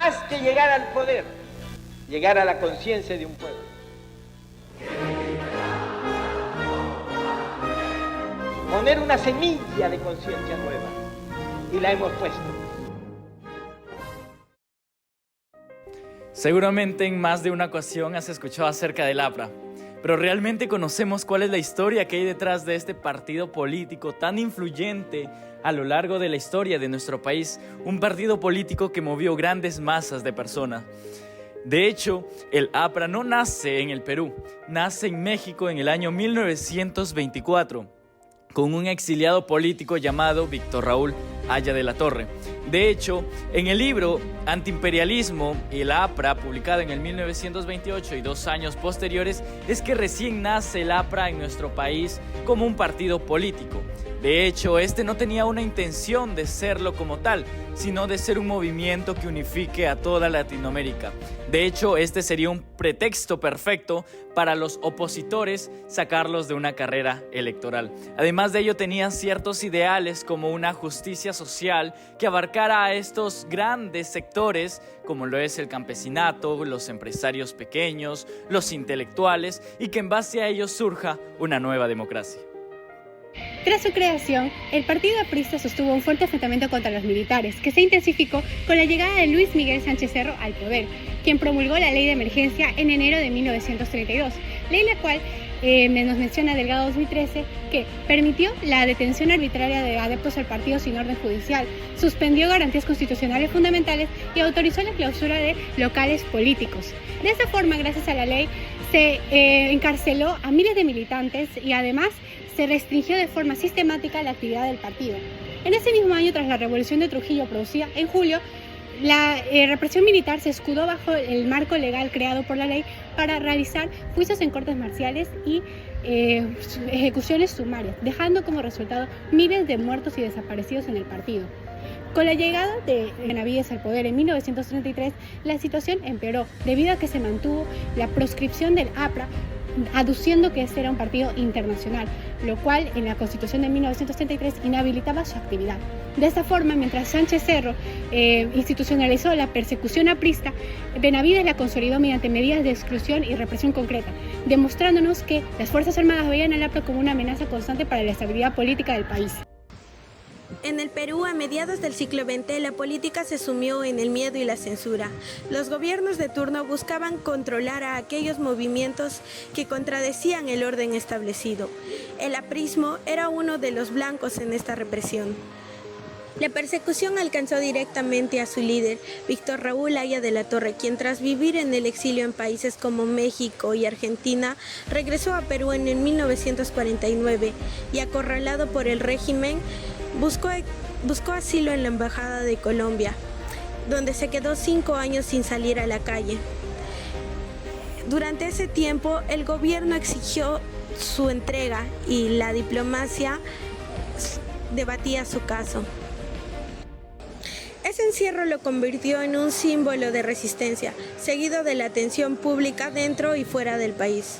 Más que llegar al poder, llegar a la conciencia de un pueblo. Poner una semilla de conciencia nueva, y la hemos puesto. Seguramente en más de una ocasión has escuchado acerca del APRA, pero ¿realmente conocemos cuál es la historia que hay detrás de este partido político tan influyente a lo largo de la historia de nuestro país? Un partido político que movió grandes masas de personas. De hecho, el APRA no nace en el Perú, nace en México en el año 1924, con un exiliado político llamado Víctor Raúl Haya de la Torre. De hecho, en el libro Antiimperialismo y el APRA, publicado en el 1928 y 2 años posteriores, es que recién nace el APRA en nuestro país como un partido político. De hecho, este no tenía una intención de serlo como tal, sino de ser un movimiento que unifique a toda Latinoamérica. De hecho, este sería un pretexto perfecto para los opositores sacarlos de una carrera electoral. Además de ello, tenía ciertos ideales como una justicia social que abarcara a estos grandes sectores, como lo es el campesinato, los empresarios pequeños, los intelectuales, y que en base a ellos surja una nueva democracia. Tras su creación, el partido aprista sostuvo un fuerte enfrentamiento contra los militares, que se intensificó con la llegada de Luis Miguel Sánchez Cerro al poder, quien promulgó la Ley de Emergencia en enero de 1932, ley la cual nos menciona Delgado 2013, que permitió la detención arbitraria de adeptos al partido sin orden judicial, suspendió garantías constitucionales fundamentales y autorizó la clausura de locales políticos. De esa forma, gracias a la ley, se encarceló a miles de militantes y además se restringió de forma sistemática la actividad del partido. En ese mismo año, tras la revolución de Trujillo producida en julio, la represión militar se escudó bajo el marco legal creado por la ley para realizar juicios en cortes marciales y ejecuciones sumarias, dejando como resultado miles de muertos y desaparecidos en el partido. Con la llegada de Benavides al poder en 1933, la situación empeoró debido a que se mantuvo la proscripción del APRA, aduciendo que este era un partido internacional, lo cual en la Constitución de 1933 inhabilitaba su actividad. De esta forma, mientras Sánchez Cerro institucionalizó la persecución aprista, Benavides la consolidó mediante medidas de exclusión y represión concreta, demostrándonos que las Fuerzas Armadas veían al APRA como una amenaza constante para la estabilidad política del país. En el Perú, a mediados del siglo XX, la política se sumió en el miedo y la censura. Los gobiernos de turno buscaban controlar a aquellos movimientos que contradecían el orden establecido. El aprismo era uno de los blancos en esta represión. La persecución alcanzó directamente a su líder, Víctor Raúl Haya de la Torre, quien tras vivir en el exilio en países como México y Argentina, regresó a Perú en el 1949 y, acorralado por el régimen, buscó asilo en la Embajada de Colombia, donde se quedó 5 años sin salir a la calle. Durante ese tiempo, el gobierno exigió su entrega y la diplomacia debatía su caso. Ese encierro lo convirtió en un símbolo de resistencia, seguido de la atención pública dentro y fuera del país.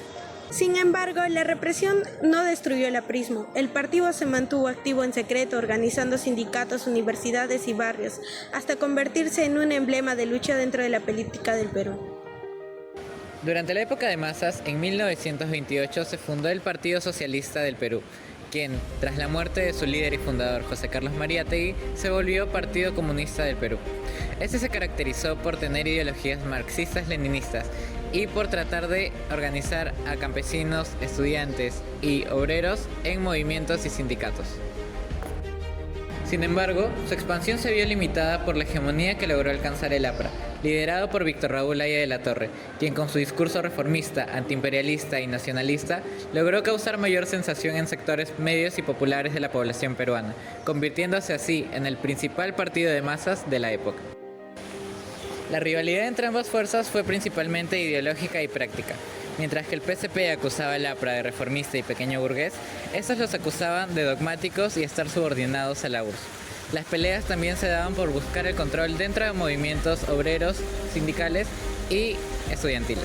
Sin embargo, la represión no destruyó el aprismo. El partido se mantuvo activo en secreto, organizando sindicatos, universidades y barrios, hasta convertirse en un emblema de lucha dentro de la política del Perú. Durante la época de masas, en 1928 se fundó el Partido Socialista del Perú, quien, tras la muerte de su líder y fundador José Carlos Mariátegui, se volvió Partido Comunista del Perú. Este se caracterizó por tener ideologías marxistas-leninistas y por tratar de organizar a campesinos, estudiantes y obreros en movimientos y sindicatos. Sin embargo, su expansión se vio limitada por la hegemonía que logró alcanzar el APRA, liderado por Víctor Raúl Haya de la Torre, quien con su discurso reformista, antiimperialista y nacionalista logró causar mayor sensación en sectores medios y populares de la población peruana, convirtiéndose así en el principal partido de masas de la época. La rivalidad entre ambas fuerzas fue principalmente ideológica y práctica. Mientras que el PSP acusaba al APRA de reformista y pequeño burgués, estos los acusaban de dogmáticos y estar subordinados a la URSS. Las peleas también se daban por buscar el control dentro de movimientos obreros, sindicales y estudiantiles.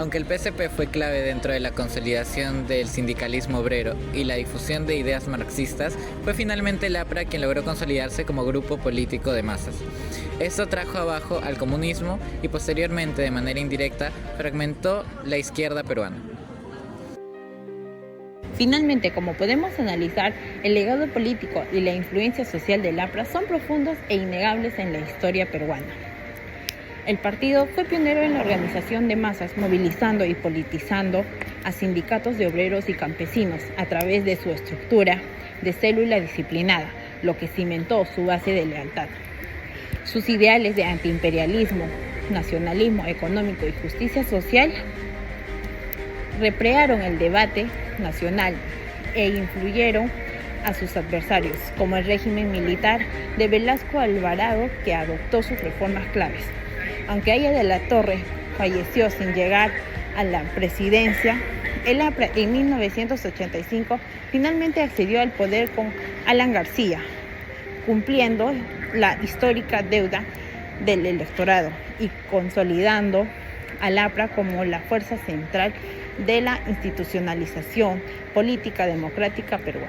Aunque el PSP fue clave dentro de la consolidación del sindicalismo obrero y la difusión de ideas marxistas, fue finalmente el APRA quien logró consolidarse como grupo político de masas. Esto trajo abajo al comunismo y posteriormente, de manera indirecta, fragmentó la izquierda peruana. Finalmente, como podemos analizar, el legado político y la influencia social del APRA son profundos e innegables en la historia peruana. El partido fue pionero en la organización de masas, movilizando y politizando a sindicatos de obreros y campesinos a través de su estructura de célula disciplinada, lo que cimentó su base de lealtad. Sus ideales de antiimperialismo, nacionalismo económico y justicia social reprearon el debate nacional e influyeron a sus adversarios, como el régimen militar de Velasco Alvarado, que adoptó sus reformas claves. Aunque Haya de la Torre falleció sin llegar a la presidencia, el APRA en 1985 finalmente accedió al poder con Alan García, cumpliendo la histórica deuda del electorado y consolidando al APRA como la fuerza central de la institucionalización política democrática peruana.